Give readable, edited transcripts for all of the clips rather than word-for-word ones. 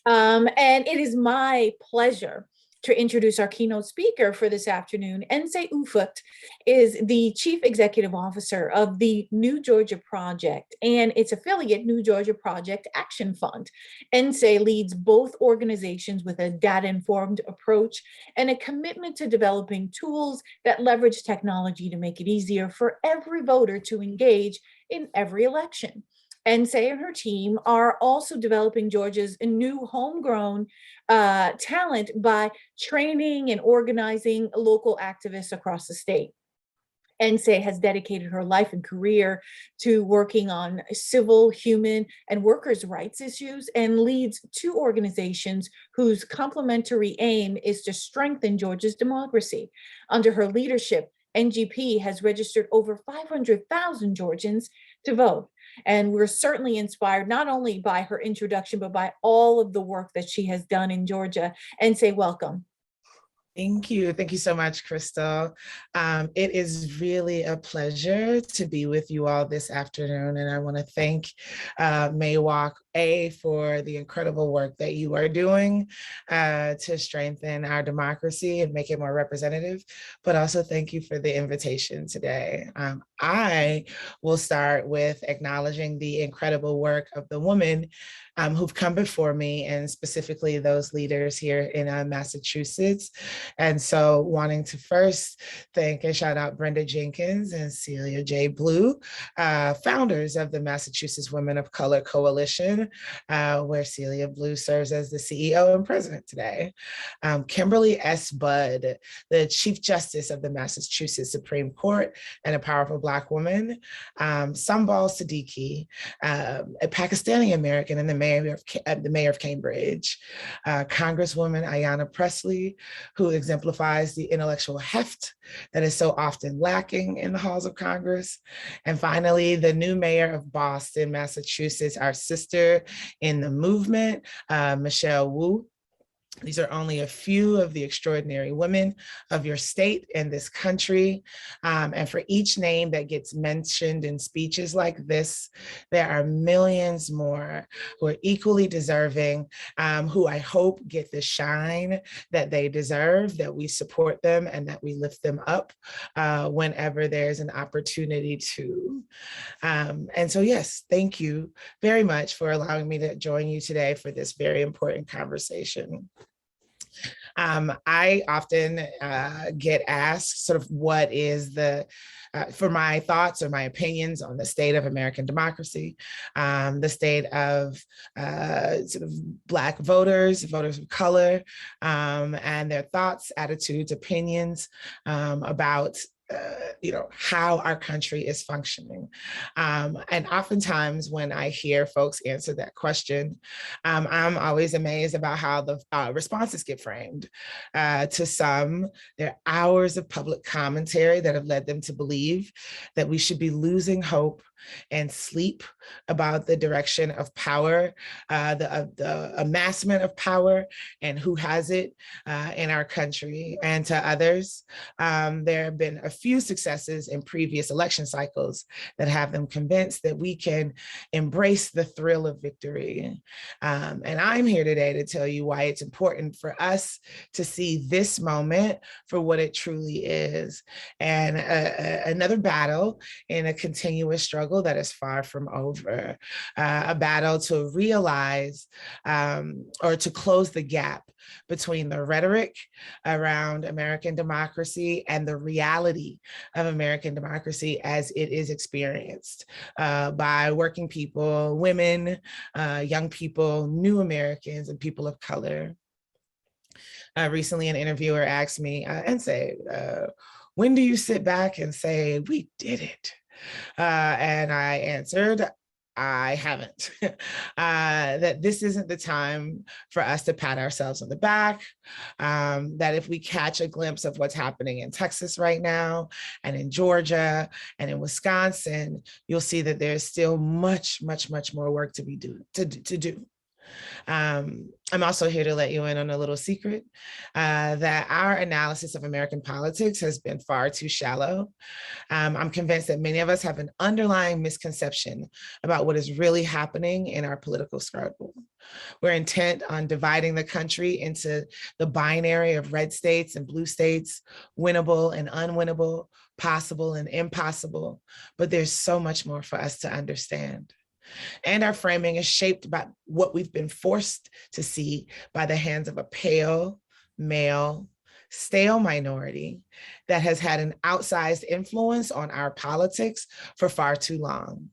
And it is my pleasure to introduce our keynote speaker for this afternoon. Ense Ufot is the Chief Executive Officer of the New Georgia Project and its affiliate, New Georgia Project Action Fund. Ense leads both organizations with a data-informed approach and a commitment to developing tools that leverage technology to make it easier for every voter to engage in every election. Ense and her team are also developing Georgia's new homegrown talent by training and organizing local activists across the state. Ense has dedicated her life and career to working on civil, human, and workers' rights issues and leads two organizations whose complementary aim is to strengthen Georgia's democracy. Under her leadership, NGP has registered over 500,000 Georgians to vote. And we're certainly inspired not only by her introduction, but by all of the work that she has done in Georgia. Ense, welcome. Thank you. Thank you so much, Crystal. It is really a pleasure to be with you all this afternoon. And I want to thank MAWOCC for the incredible work that you are doing to strengthen our democracy and make it more representative, but also thank you for the invitation today. I will start with acknowledging the incredible work of the women who've come before me, and specifically those leaders here in Massachusetts. And so wanting to first thank and shout out Brenda Jenkins and Celia J. Blue, founders of the Massachusetts Women of Color Coalition, where Celia Blue serves as the CEO and president today. Kimberly S. Budd, the Chief Justice of the Massachusetts Supreme Court and a powerful Black woman. Sambal Siddiqui, a Pakistani American and the mayor of Cambridge. Congresswoman Ayanna Pressley, who exemplifies the intellectual heft that is so often lacking in the halls of Congress. And finally, the new mayor of Boston, Massachusetts, our sister in the movement, Michelle Wu. These are only a few of the extraordinary women of your state and this country. And for each name that gets mentioned in speeches like this, there are millions more who are equally deserving, who I hope get the shine that they deserve, that we support them and that we lift them up whenever there's an opportunity to. And so, yes, thank you very much for allowing me to join you today for this very important conversation. I often get asked sort of what is for my thoughts or my opinions on the state of American democracy, the state of sort of Black voters of color, and their thoughts, attitudes, opinions about how our country is functioning. And oftentimes when I hear folks answer that question, I'm always amazed about how the responses get framed. To some, there are hours of public commentary that have led them to believe that we should be losing hope and sleep about the direction of power, the amassment of power and who has it in our country. And to others, there have been a few successes in previous election cycles that have them convinced that we can embrace the thrill of victory. And I'm here today to tell you why it's important for us to see this moment for what it truly is. And another battle in a continuous struggle that is far from over, a battle to realize or to close the gap between the rhetoric around American democracy and the reality of American democracy as it is experienced by working people, women, young people, new Americans, and people of color. Recently, an interviewer asked me, Ense, when do you sit back and say, we did it? And I answered, I haven't. That this isn't the time for us to pat ourselves on the back, that if we catch a glimpse of what's happening in Texas right now and in Georgia and in Wisconsin, you'll see that there's still much, much, much more work to do. I'm also here to let you in on a little secret that our analysis of American politics has been far too shallow. I'm convinced that many of us have an underlying misconception about what is really happening in our political struggle. We're intent on dividing the country into the binary of red states and blue states, winnable and unwinnable, possible and impossible, but there's so much more for us to understand. And our framing is shaped by what we've been forced to see by the hands of a pale, male, stale minority that has had an outsized influence on our politics for far too long.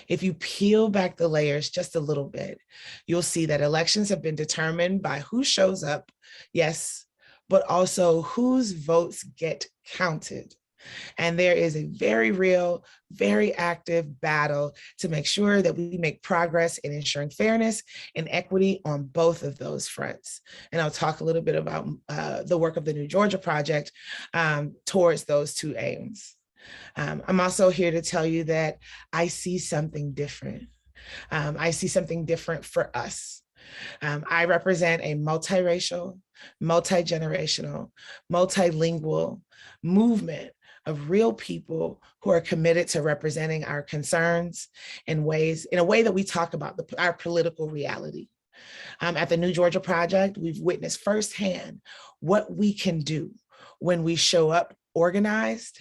If you peel back the layers just a little bit, you'll see that elections have been determined by who shows up, yes, but also whose votes get counted. And there is a very real, very active battle to make sure that we make progress in ensuring fairness and equity on both of those fronts. And I'll talk a little bit about the work of the New Georgia Project towards those two aims. I'm also here to tell you that I see something different. I see something different for us. I represent a multiracial, multi-generational, multilingual movement of real people who are committed to representing our concerns in a way that we talk about our political reality. At the New Georgia Project, we've witnessed firsthand what we can do when we show up organized,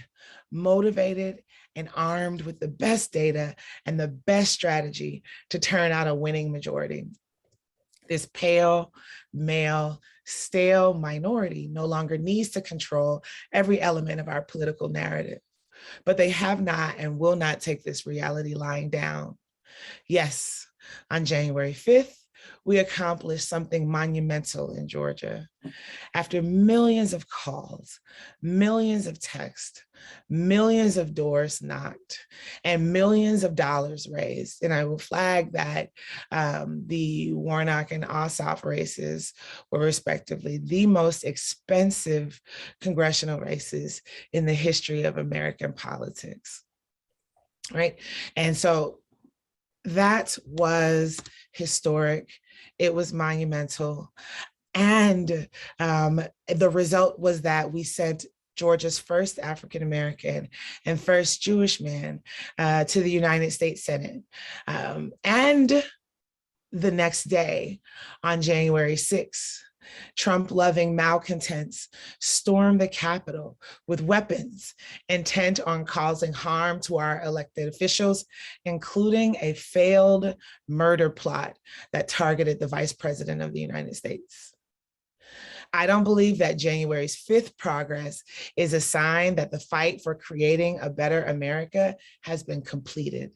motivated, and armed with the best data and the best strategy to turn out a winning majority. This pale, male, stale minority no longer needs to control every element of our political narrative, but they have not and will not take this reality lying down. Yes, on January 5th, we accomplished something monumental in Georgia. After millions of calls, millions of texts, millions of doors knocked, and millions of dollars raised, and I will flag that the Warnock and Ossoff races were respectively the most expensive congressional races in the history of American politics, right? And so that was historic. It was monumental. And the result was that we sent Georgia's first African-American and first Jewish man to the United States Senate. And the next day, on January 6th, Trump-loving malcontents stormed the Capitol with weapons intent on causing harm to our elected officials, including a failed murder plot that targeted the Vice President of the United States. I don't believe that January's 5th progress is a sign that the fight for creating a better America has been completed.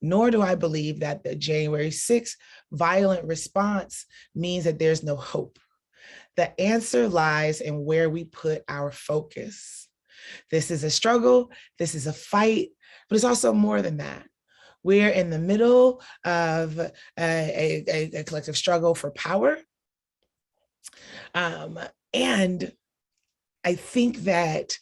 Nor do I believe that the January 6th violent response means that there's no hope. The answer lies in where we put our focus. This is a struggle, this is a fight, but it's also more than that. We're in the middle of a collective struggle for power. And I think that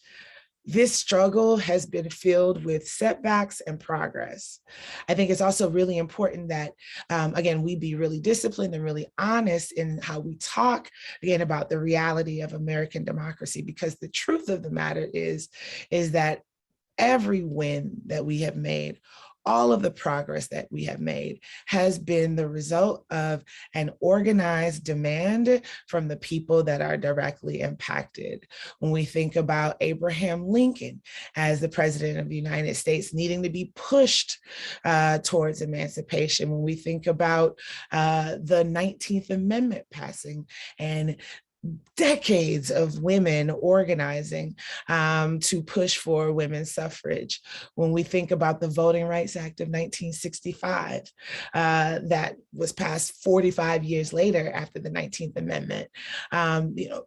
this struggle has been filled with setbacks and progress. I think it's also really important that, again, we be really disciplined and really honest in how we talk, again, about the reality of American democracy, because the truth of the matter is that every win that we have made, all of the progress that we have made has been the result of an organized demand from the people that are directly impacted. When we think about Abraham Lincoln as the president of the United States needing to be pushed towards emancipation, when we think about the 19th Amendment passing and decades of women organizing to push for women's suffrage. When we think about the Voting Rights Act of 1965, that was passed 45 years later after the 19th Amendment.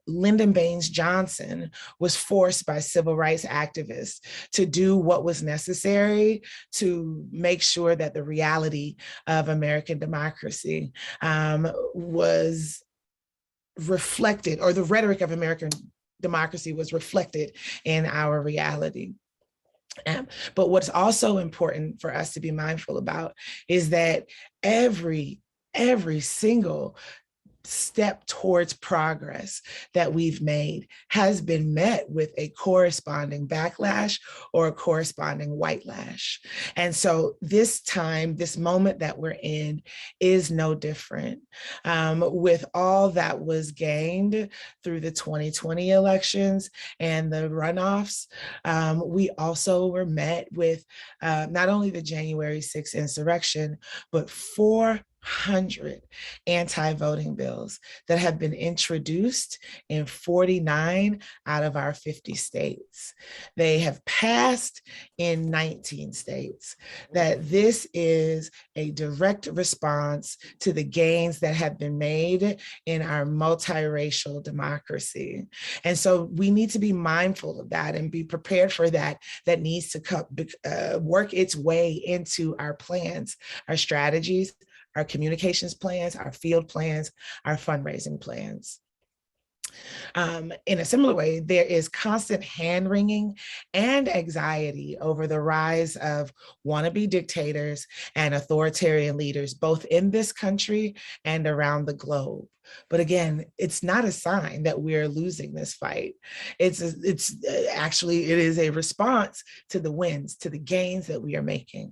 Lyndon Baines Johnson was forced by civil rights activists to do what was necessary to make sure that the reality of American democracy was reflected, or the rhetoric of American democracy was reflected in our reality. But what's also important for us to be mindful about is that every every single step towards progress that we've made has been met with a corresponding backlash or a corresponding white lash. And so this time, this moment that we're in is no different. With all that was gained through the 2020 elections and the runoffs, we also were met with not only the January 6th insurrection, but 400 anti-voting bills that have been introduced in 49 out of our 50 states. They have passed in 19 states. That this is a direct response to the gains that have been made in our multiracial democracy. And so we need to be mindful of that and be prepared for that. That needs to work its way into our plans, our strategies, our communications plans, our field plans, our fundraising plans. In a similar way, there is constant hand-wringing and anxiety over the rise of wannabe dictators and authoritarian leaders, both in this country and around the globe. But again, it's not a sign that we're losing this fight. It is a response to the wins, to the gains that we are making.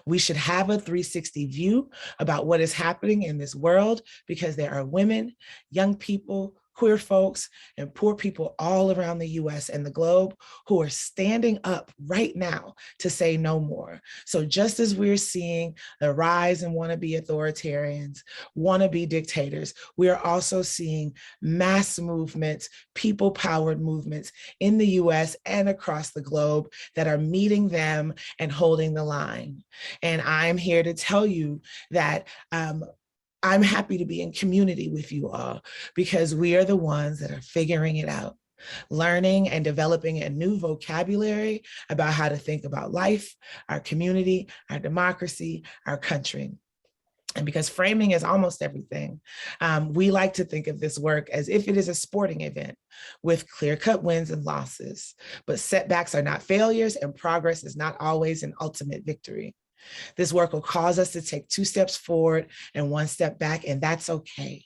We should have a 360 view about what is happening in this world, because there are women, young people, queer folks, and poor people all around the US and the globe who are standing up right now to say no more. So just as we're seeing the rise in wannabe authoritarians, wannabe dictators, we are also seeing mass movements, people-powered movements in the US and across the globe that are meeting them and holding the line. And I'm here to tell you that I'm happy to be in community with you all, because we are the ones that are figuring it out, learning and developing a new vocabulary about how to think about life, our community, our democracy, our country. And because framing is almost everything, we like to think of this work as if it is a sporting event with clear-cut wins and losses. But setbacks are not failures, and progress is not always an ultimate victory. This work will cause us to take 2 steps forward and 1 step back, and that's okay.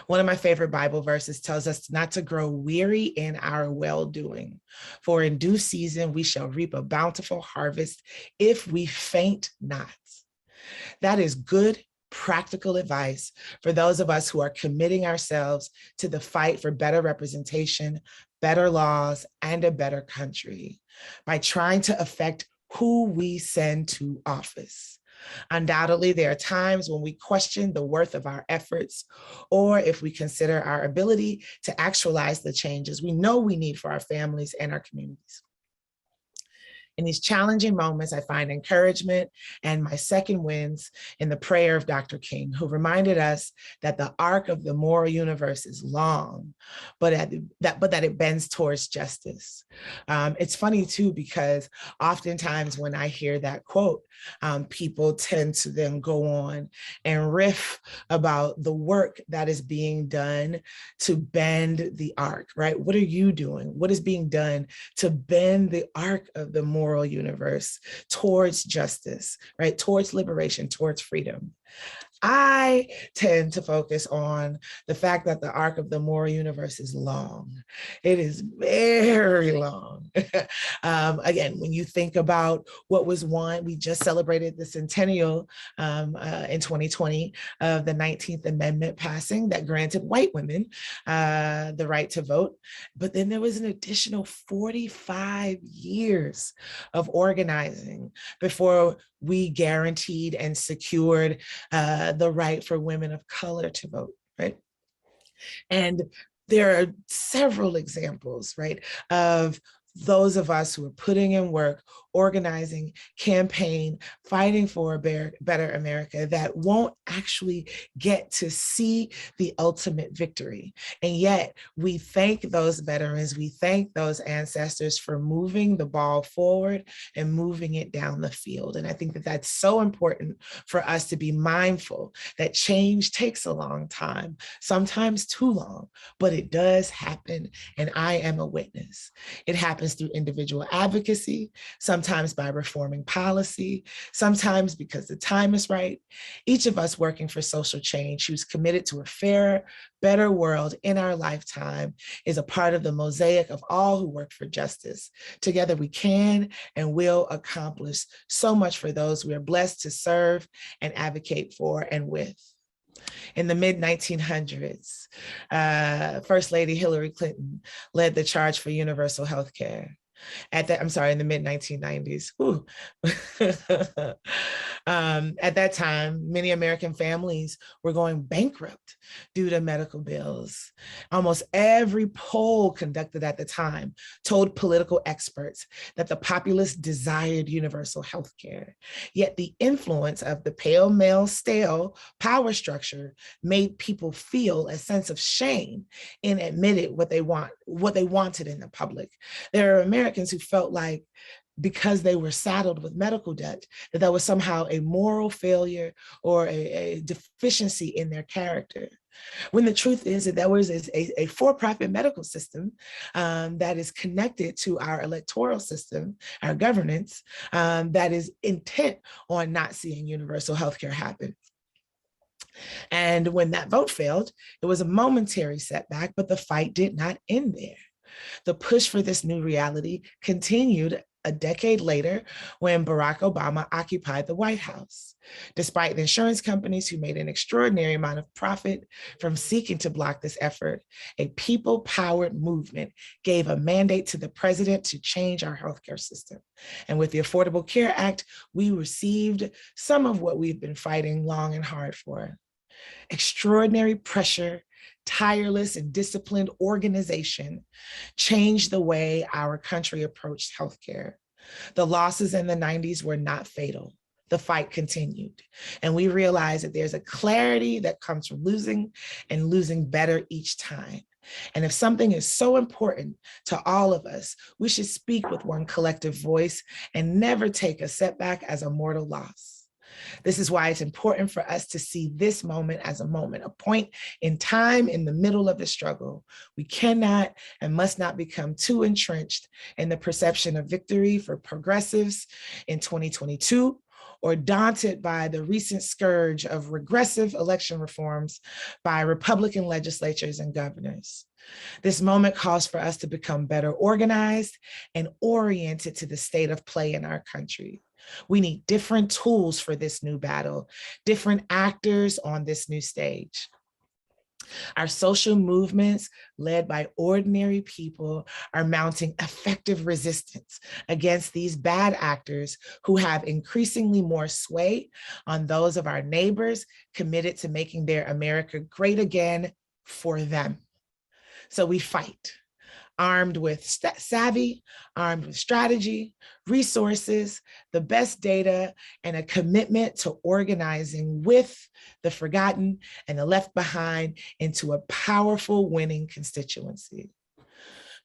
One of my favorite Bible verses tells us not to grow weary in our well-doing, for in due season we shall reap a bountiful harvest if we faint not. That is good, practical advice for those of us who are committing ourselves to the fight for better representation, better laws, and a better country by trying to affect who we send to office. Undoubtedly, there are times when we question the worth of our efforts, or if we consider our ability to actualize the changes we know we need for our families and our communities. In these challenging moments, I find encouragement and my second wins in the prayer of Dr. King, who reminded us that the arc of the moral universe is long, but that it bends towards justice. It's funny too, because oftentimes when I hear that quote, people tend to then go on and riff about the work that is being done to bend the arc, right? What are you doing? What is being done to bend the arc of the moral universe towards justice, right? Towards liberation, towards freedom. I tend to focus on the fact that the arc of the moral universe is long. It is very long. Again, when you think about what was won, we just celebrated the centennial in 2020 of the 19th Amendment passing that granted white women the right to vote. But then there was an additional 45 years of organizing before we guaranteed and secured the right for women of color to vote, right? And there are several examples, right, of those of us who are putting in work, organizing, campaign, fighting for a better America that won't actually get to see the ultimate victory. And yet we thank those veterans, we thank those ancestors for moving the ball forward and moving it down the field. And I think that that's so important for us to be mindful that change takes a long time, sometimes too long, but it does happen. And I am a witness. It happens through individual advocacy, sometimes sometimes by reforming policy, sometimes because the time is right. Each of us working for social change who's committed to a fairer, better world in our lifetime is a part of the mosaic of all who work for justice. Together we can and will accomplish so much for those we are blessed to serve and advocate for and with. In the mid-1900s, First Lady Hillary Clinton led the charge for universal health care. In the mid-1990s. At that time, many American families were going bankrupt due to medical bills. Almost every poll conducted at the time told political experts that the populace desired universal health care. Yet the influence of the pale male stale power structure made people feel a sense of shame in admitting what they wanted in the public. There are Americans who felt like because they were saddled with medical debt, that was somehow a moral failure or a deficiency in their character. When the truth is that there was a for-profit medical system that is connected to our electoral system, our governance, that is intent on not seeing universal healthcare happen. And when that vote failed, it was a momentary setback, but the fight did not end there. The push for this new reality continued a decade later when Barack Obama occupied the White House. Despite the insurance companies who made an extraordinary amount of profit from seeking to block this effort, a people-powered movement gave a mandate to the president to change our healthcare system. And with the Affordable Care Act, we received some of what we've been fighting long and hard for. Extraordinary pressure, tireless and disciplined organization changed the way our country approached healthcare. The losses in the 90s were not fatal. The fight continued. And we realized that there's a clarity that comes from losing and losing better each time. And if something is so important to all of us, we should speak with one collective voice and never take a setback as a mortal loss. This is why it's important for us to see this moment as a moment, a point in time in the middle of the struggle. We cannot and must not become too entrenched in the perception of victory for progressives in 2022, or daunted by the recent scourge of regressive election reforms by Republican legislatures and governors. This moment calls for us to become better organized and oriented to the state of play in our country. We need different tools for this new battle, different actors on this new stage. Our social movements, led by ordinary people, are mounting effective resistance against these bad actors who have increasingly more sway on those of our neighbors committed to making their America great again for them. So we fight, armed with savvy, armed with strategy, resources, the best data, and a commitment to organizing with the forgotten and the left behind into a powerful winning constituency.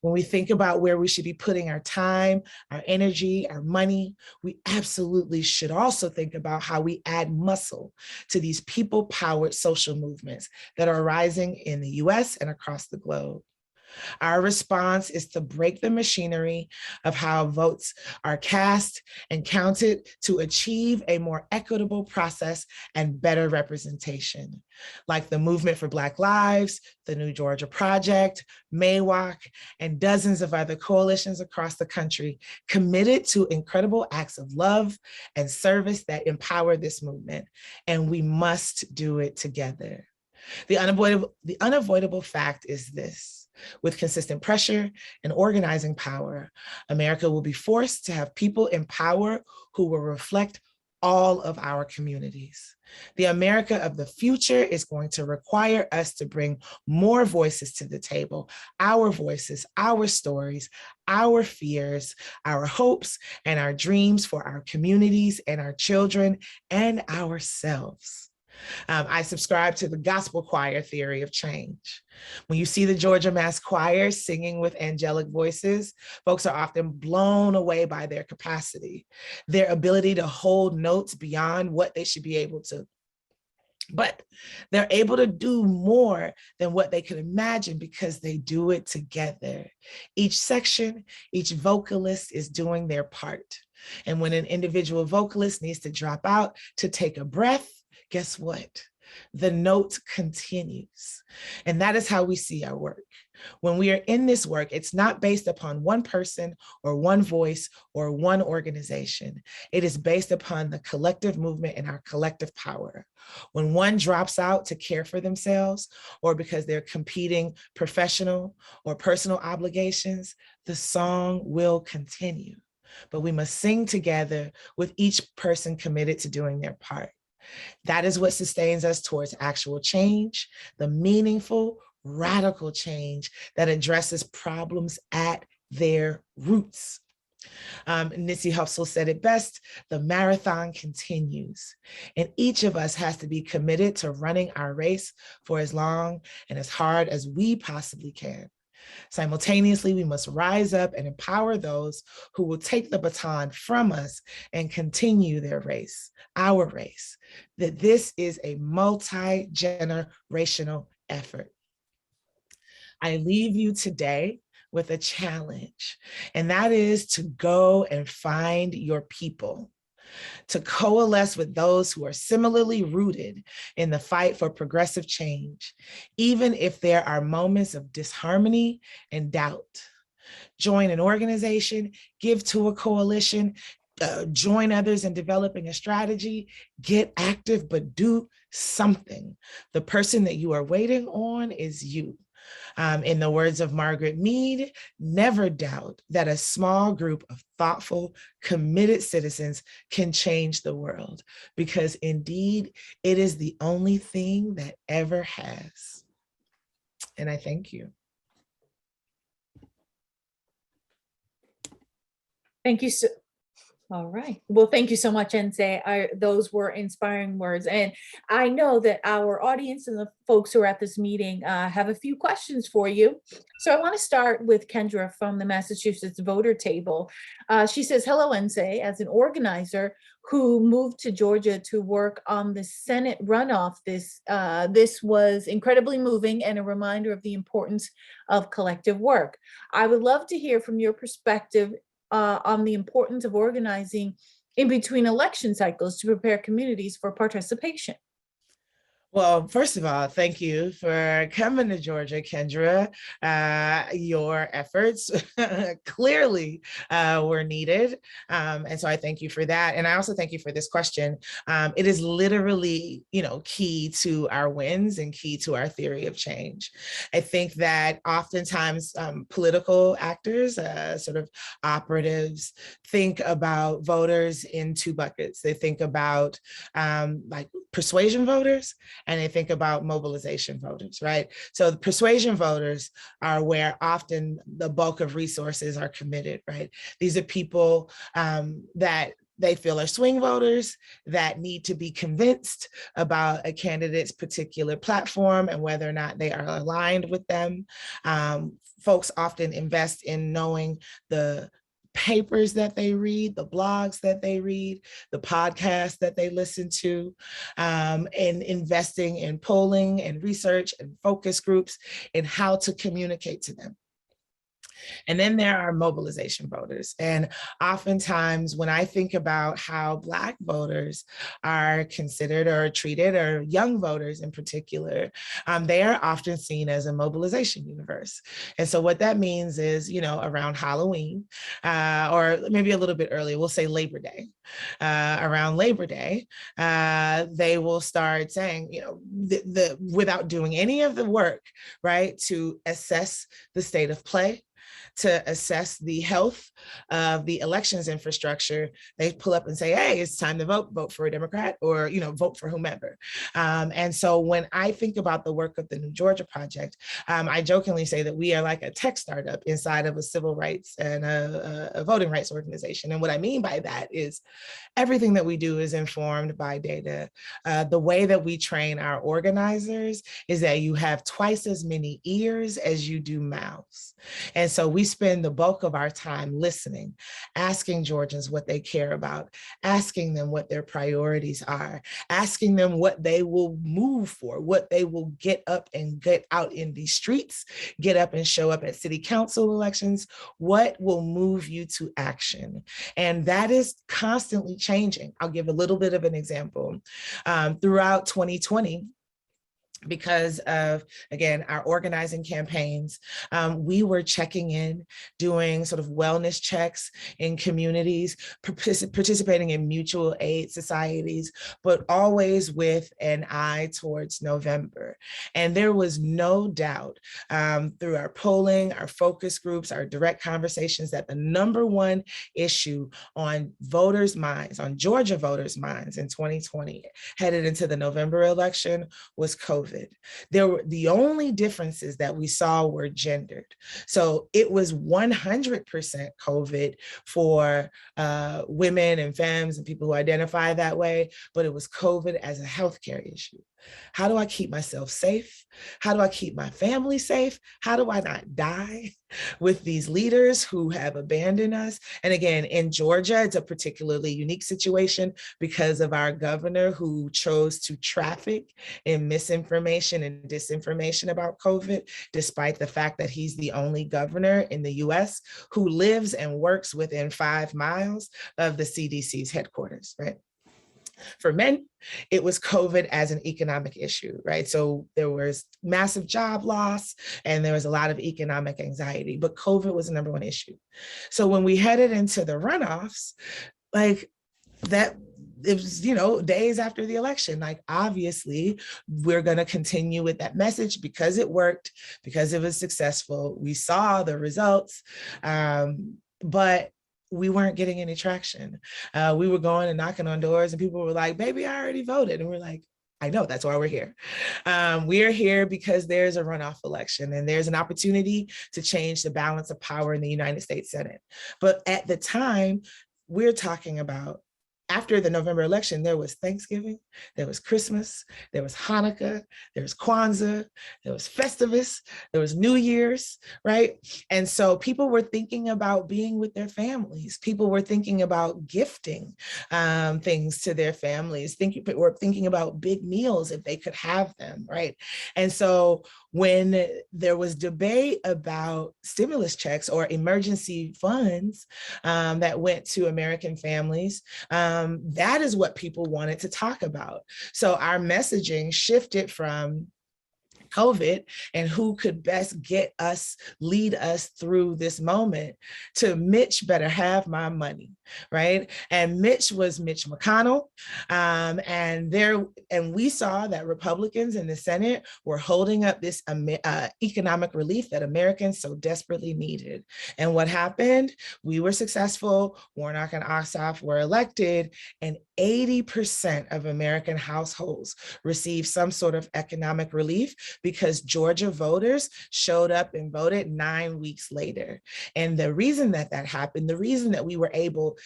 When we think about where we should be putting our time, our energy, our money, we absolutely should also think about how we add muscle to these people-powered social movements that are rising in the US and across the globe. Our response is to break the machinery of how votes are cast and counted to achieve a more equitable process and better representation. Like the Movement for Black Lives, the New Georgia Project, MAWOCC, and dozens of other coalitions across the country committed to incredible acts of love and service that empower this movement. And we must do it together. The unavoidable fact is this. With consistent pressure and organizing power, America will be forced to have people in power who will reflect all of our communities. The America of the future is going to require us to bring more voices to the table, our voices, our stories, our fears, our hopes, and our dreams for our communities and our children and ourselves. I subscribe to the gospel choir theory of change. When you see the Georgia Mass Choir singing with angelic voices, folks are often blown away by their capacity, their ability to hold notes beyond what they should be able to But they're able to do more than what they could imagine because they do it together. Each section, each vocalist is doing their part. And when an individual vocalist needs to drop out to take a breath, guess what? The note continues. And that is how we see our work. When we are in this work, it's not based upon one person or one voice or one organization. It is based upon the collective movement and our collective power. When one drops out to care for themselves or because they're competing professional or personal obligations, the song will continue. But we must sing together with each person committed to doing their part. That is what sustains us towards actual change, the meaningful, radical change that addresses problems at their roots. Nipsey Hussle said it best, the marathon continues. And each of us has to be committed to running our race for as long and as hard as we possibly can. Simultaneously, we must rise up and empower those who will take the baton from us and continue their race, our race, that this is a multi-generational effort. I leave you today with a challenge, and that is to go and find your people, to coalesce with those who are similarly rooted in the fight for progressive change, even if there are moments of disharmony and doubt. Join an organization, give to a coalition, join others in developing a strategy, get active, but do something. The person that you are waiting on is you. In the words of Margaret Mead, never doubt that a small group of thoughtful, committed citizens can change the world, because indeed, it is the only thing that ever has. And I thank you. Thank you so. All right. Well, thank you so much, Nse. Those were inspiring words. And I know that our audience and the folks who are at this meeting have a few questions for you. So I want to start with Kendra from the Massachusetts voter table. She says, hello, Nse. As an organizer who moved to Georgia to work on the Senate runoff, this was incredibly moving and a reminder of the importance of collective work. I would love to hear from your perspective on the importance of organizing in between election cycles to prepare communities for participation. Well, first of all, thank you for coming to Georgia, Kendra. Your efforts clearly were needed. And so I thank you for that. And I also thank you for this question. It is literally, key to our wins and key to our theory of change. I think that oftentimes political actors, sort of operatives, think about voters in two buckets. They think about like persuasion voters, and they think about mobilization voters, right? So the persuasion voters are where often the bulk of resources are committed, right? These are people that they feel are swing voters that need to be convinced about a candidate's particular platform and whether or not they are aligned with them. Folks often invest in knowing the papers that they read, the blogs that they read, the podcasts that they listen to, and investing in polling and research and focus groups and how to communicate to them. And then there are mobilization voters. And oftentimes when I think about how Black voters are considered or treated, or young voters in particular, they are often seen as a mobilization universe. And so what that means is, around Halloween, or maybe a little bit earlier, we'll say Labor Day. Around Labor Day, they will start saying, without doing any of the work, right, to assess the state of play, to assess the health of the elections infrastructure, they pull up and say, hey, it's time to vote for a Democrat, or, vote for whomever. And so when I think about the work of the New Georgia Project, I jokingly say that we are like a tech startup inside of a civil rights and a voting rights organization. And what I mean by that is everything that we do is informed by data. The way that we train our organizers is that you have twice as many ears as you do mouths. And so we spend the bulk of our time listening, asking Georgians what they care about, asking them what their priorities are, asking them what they will move for, what they will get up and get out in the streets, get up and show up at city council elections, what will move you to action. And that is constantly changing. I'll give a little bit of an example. Throughout 2020, because of, again, our organizing campaigns, we were checking in, doing sort of wellness checks in communities, participating in mutual aid societies, but always with an eye towards November. And there was no doubt through our polling, our focus groups, our direct conversations, that the number 1 issue on voters' minds, on Georgia voters' minds in 2020, headed into the November election, was COVID. The only differences that we saw were gendered. So it was 100% COVID for women and femmes and people who identify that way, but it was COVID as a healthcare issue. How do I keep myself safe? How do I keep my family safe? How do I not die with these leaders who have abandoned us? And again, in Georgia, it's a particularly unique situation because of our governor who chose to traffic in misinformation and disinformation about COVID, despite the fact that he's the only governor in the US who lives and works within 5 miles of the CDC's headquarters, right? For men, it was COVID as an economic issue, right? So there was massive job loss and there was a lot of economic anxiety, but COVID was the number 1 issue. So when we headed into the runoffs, like that, it was, days after the election, like obviously we're going to continue with that message because it worked, because it was successful. We saw the results, but we weren't getting any traction. We were going and knocking on doors and people were like, baby, I already voted. And we're like, I know, that's why we're here. We are here because there's a runoff election and there's an opportunity to change the balance of power in the United States Senate. But at the time, we're talking about, after the November election, there was Thanksgiving, there was Christmas, there was Hanukkah, there was Kwanzaa, there was Festivus, there was New Year's, right? And so people were thinking about being with their families. People were thinking about gifting things to their families, were thinking about big meals if they could have them, right? And so when there was debate about stimulus checks or emergency funds that went to American families, that is what people wanted to talk about. So our messaging shifted from COVID and who could best lead us through this moment, to Mitch better have my money, right? And Mitch was Mitch McConnell. And we saw that Republicans in the Senate were holding up this economic relief that Americans so desperately needed. And what happened? We were successful. Warnock and Ossoff were elected, and 80% of American households received some sort of economic relief because Georgia voters showed up and voted 9 weeks later. And the reason that happened, the reason that we were able,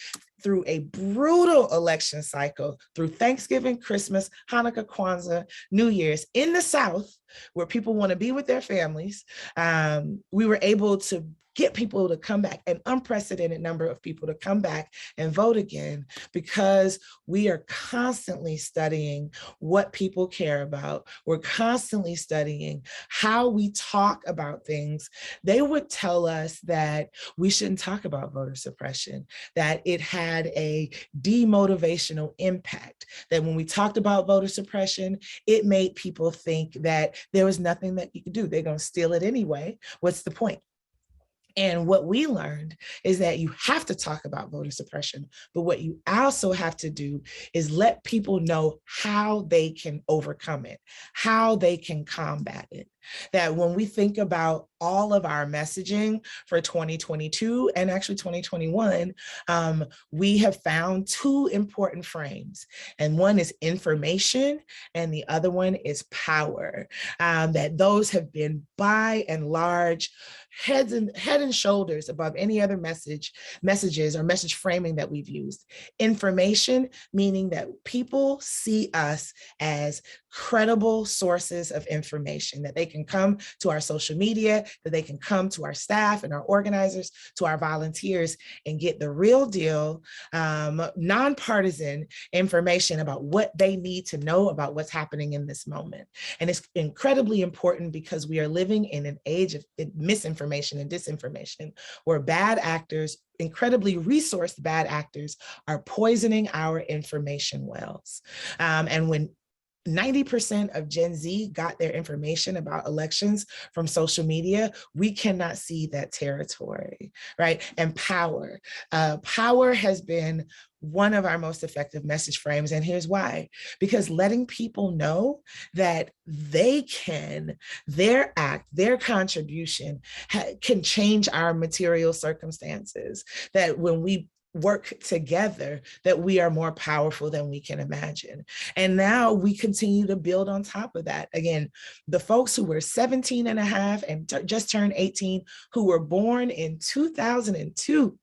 through a brutal election cycle, through Thanksgiving, Christmas, Hanukkah, Kwanzaa, New Year's, in the South, where people want to be with their families, we were able to get people to come back, an unprecedented number of people to come back and vote again, because we are constantly studying what people care about. We're constantly studying how we talk about things. They would tell us that we shouldn't talk about voter suppression, that it had a demotivational impact, that when we talked about voter suppression, it made people think that there was nothing that you could do. They're going to steal it anyway. What's the point? And what we learned is that you have to talk about voter suppression, but what you also have to do is let people know how they can overcome it, how they can combat it. That when we think about all of our messaging for 2022 and actually 2021, we have found 2 important frames. And one is information and the other one is power. That those have been by and large head and shoulders above any other messages or message framing that we've used. Information, meaning that people see us as credible sources of information, that they can come to our social media, that they can come to our staff and our organizers, to our volunteers, and get the real deal, nonpartisan information about what they need to know about what's happening in this moment. And it's incredibly important because we are living in an age of misinformation and disinformation, where bad actors, incredibly resourced bad actors, are poisoning our information wells. And when 90% of Gen Z got their information about elections from social media, we cannot see that territory, right? And power. Power has been one of our most effective message frames. And here's why. Because letting people know that they can, their act, their contribution can change our material circumstances. That when we work together, that we are more powerful than we can imagine. And now we continue to build on top of that. Again, the folks who were 17 and a half and just turned 18, who were born in 2002,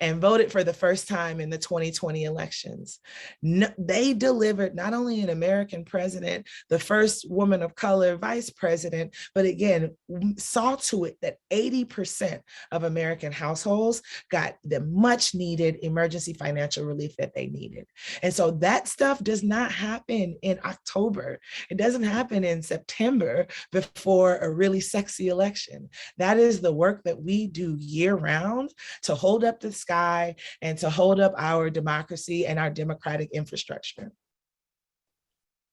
and voted for the first time in the 2020 elections. They delivered not only an American president, the first woman of color vice president, but again, saw to it that 80% of American households got the much needed emergency financial relief that they needed. And so that stuff does not happen in October. It doesn't happen in September before a really sexy election. That is the work that we do year round to hold up the sky and to hold up our democracy and our democratic infrastructure.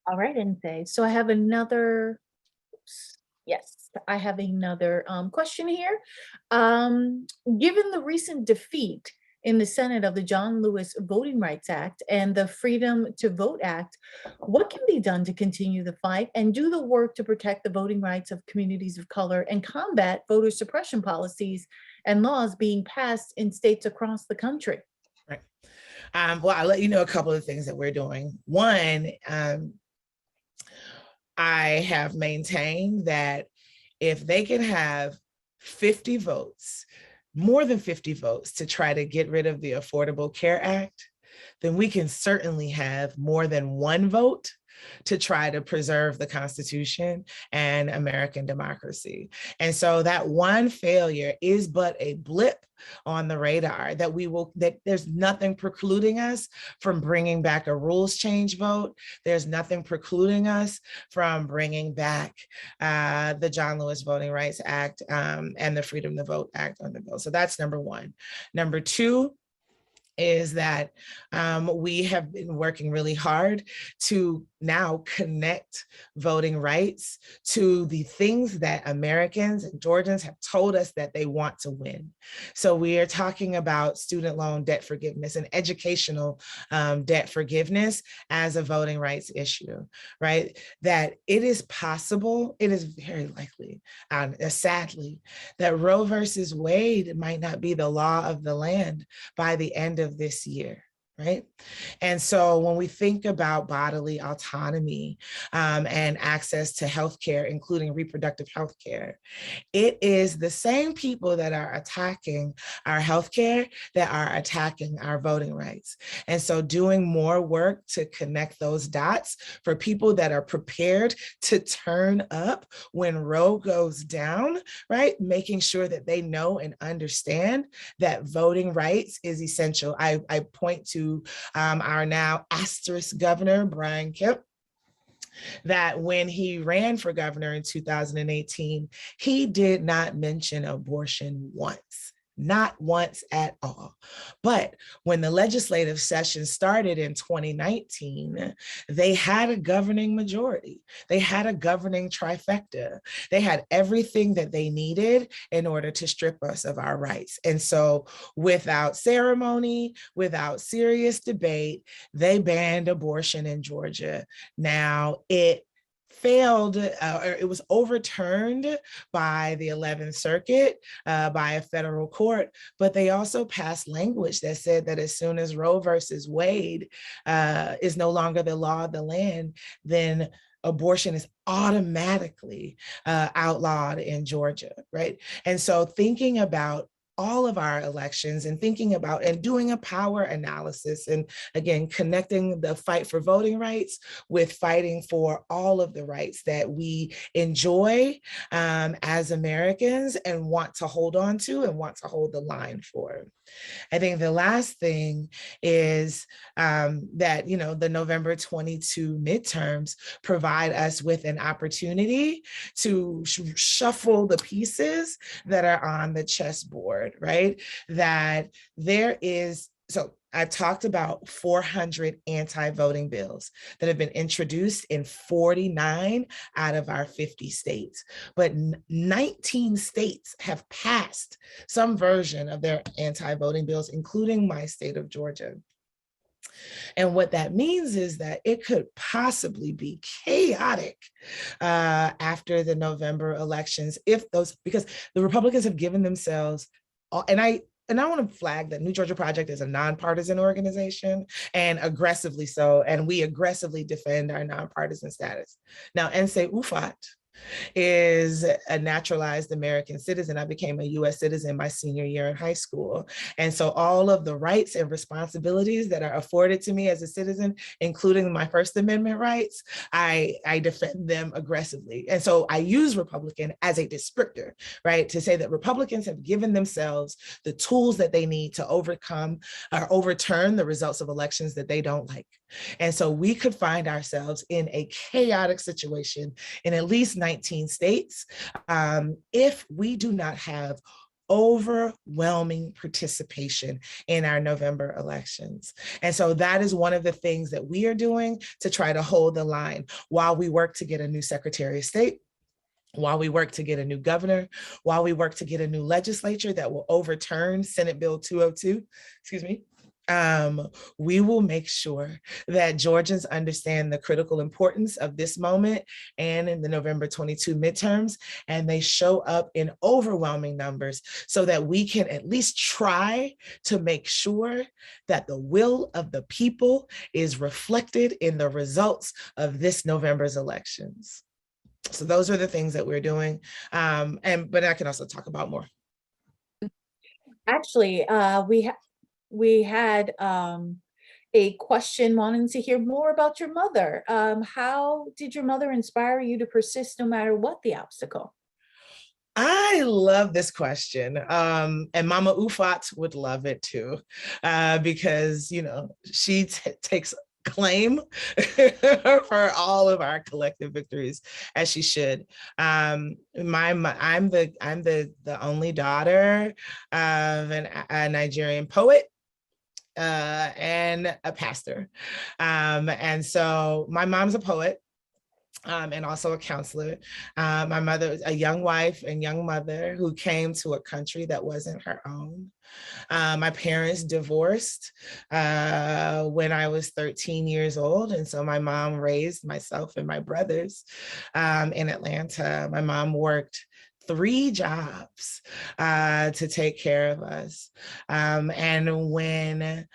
All right, Nse. So I have another, yes, I have another question here. Given the recent defeat in the Senate of the John Lewis Voting Rights Act and the Freedom to Vote Act, what can be done to continue the fight and do the work to protect the voting rights of communities of color and combat voter suppression policies and laws being passed in states across the country? Right. Well, I'll let you know a couple of things that we're doing. One, I have maintained that if they can have 50 votes, more than 50 votes to try to get rid of the Affordable Care Act, then we can certainly have more than one vote to try to preserve the Constitution and American democracy. And so that one failure is but a blip on the radar, that there's nothing precluding us from bringing back a rules change vote. There's nothing precluding us from bringing back the John Lewis Voting Rights Act and the Freedom to Vote Act on the bill. So that's number one. Number two is that we have been working really hard to now connect voting rights to the things that Americans and Georgians have told us that they want to win. So we are talking about student loan debt forgiveness and educational debt forgiveness as a voting rights issue, right? That it is possible, it is very likely, sadly, that Roe versus Wade might not be the law of the land by the end of this year. Right. And so when we think about bodily autonomy and access to healthcare, including reproductive healthcare, it is the same people that are attacking our healthcare that are attacking our voting rights. And so doing more work to connect those dots for people that are prepared to turn up when Roe goes down, right? Making sure that they know and understand that voting rights is essential. I point to our now asterisk governor, Brian Kemp, that when he ran for governor in 2018, he did not mention abortion once. Not once at all. But when the legislative session started in 2019, they had a governing majority. They had a governing trifecta. They had everything that they needed in order to strip us of our rights. And so without ceremony, without serious debate, they banned abortion in Georgia. Now it failed, or it was overturned by the 11th Circuit, by a federal court, but they also passed language that said that as soon as Roe versus Wade is no longer the law of the land, then abortion is automatically outlawed in Georgia, right? And so thinking about all of our elections and thinking about and doing a power analysis, and again, connecting the fight for voting rights with fighting for all of the rights that we enjoy as Americans and want to hold on to and want to hold the line for. I think the last thing is that, you know, the November 22 midterms provide us with an opportunity to shuffle the pieces that are on the chessboard, right? That there is, so I've talked about 400 anti-voting bills that have been introduced in 49 out of our 50 states, but 19 states have passed some version of their anti-voting bills, including my state of Georgia. And what that means is that it could possibly be chaotic after the November elections if those, because the Republicans have given themselves, and I want to flag that New Georgia Project is a nonpartisan organization, and aggressively so, and we aggressively defend our nonpartisan status. Now, Ufot is a naturalized American citizen. I became a US citizen my senior year in high school. And so all of the rights and responsibilities that are afforded to me as a citizen, including my First Amendment rights, I defend them aggressively. And so I use Republican as a descriptor, right? To say that Republicans have given themselves the tools that they need to overcome or overturn the results of elections that they don't like. And so we could find ourselves in a chaotic situation in at least 19 states if we do not have overwhelming participation in our November elections. And so that is one of the things that we are doing to try to hold the line while we work to get a new Secretary of State, while we work to get a new governor, while we work to get a new legislature that will overturn Senate Bill 202, we will make sure that Georgians understand the critical importance of this moment and in the November 22 midterms, and they show up in overwhelming numbers so that we can at least try to make sure that the will of the people is reflected in the results of this November's elections. So those are the things that we're doing, but I can also talk about more. Actually, we had a question wanting to hear more about your mother. How did your mother inspire you to persist no matter what the obstacle? I love this question. And Mama Ufot would love it too, because, you know, she takes claim for all of our collective victories, as she should. I'm the only daughter of a Nigerian poet and a pastor. And so my mom's a poet. And also a counselor. My mother was a young wife and young mother who came to a country that wasn't her own. My parents divorced when I was 13 years old. And so my mom raised myself and my brothers in Atlanta. My mom worked 3 jobs to take care of us. And when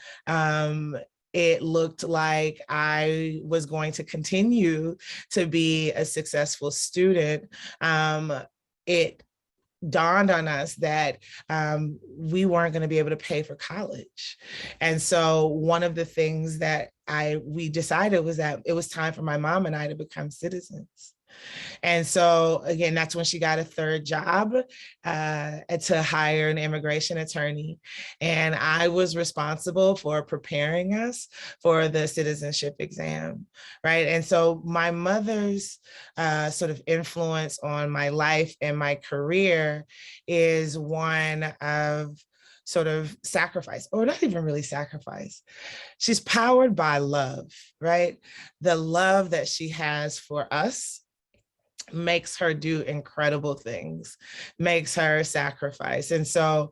it looked like I was going to continue to be a successful student, it dawned on us that we weren't going to be able to pay for college. And so one of the things that we decided was that it was time for my mom and I to become citizens. And so again, that's when she got a 3rd job to hire an immigration attorney. And I was responsible for preparing us for the citizenship exam, right? And so my mother's sort of influence on my life and my career is one of sort of sacrifice, or not even really sacrifice. She's powered by love, right? The love that she has for us makes her do incredible things, makes her sacrifice. And so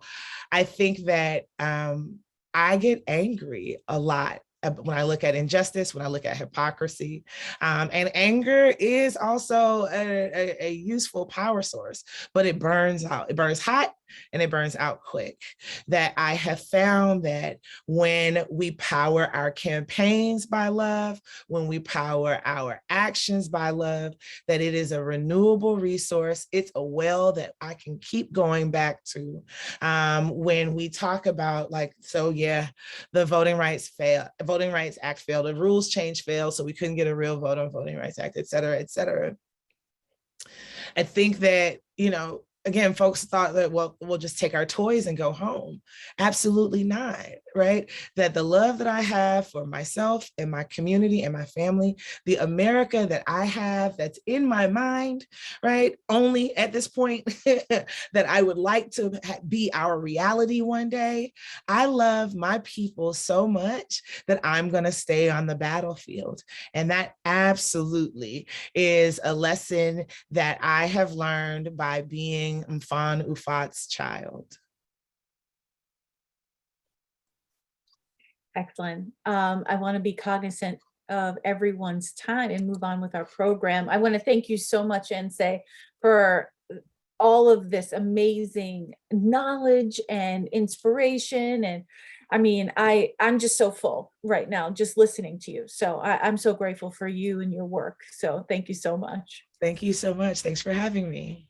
I think that I get angry a lot when I look at injustice, when I look at hypocrisy. And anger is also a useful power source, but it burns out. It burns hot and it burns out quick. That I have found that when we power our campaigns by love, when we power our actions by love, that it is a renewable resource. It's a well that I can keep going back to. When we talk about like, so yeah, the Voting Rights Act failed, the rules change failed, so we couldn't get a real vote on Voting Rights Act, et cetera, et cetera. I think that, again, folks thought that, well, we'll just take our toys and go home. Absolutely not, right? That the love that I have for myself and my community and my family, the America that I have that's in my mind, right? Only at this point that I would like to be our reality one day. I love my people so much that I'm going to stay on the battlefield. And that absolutely is a lesson that I have learned by being Ufot's child. Excellent. I want to be cognizant of everyone's time and move on with our program. I want to thank you so much, Nsé, for all of this amazing knowledge and inspiration. And I mean, I'm just so full right now, just listening to you. So I'm so grateful for you and your work. So thank you so much. Thank you so much. Thanks for having me.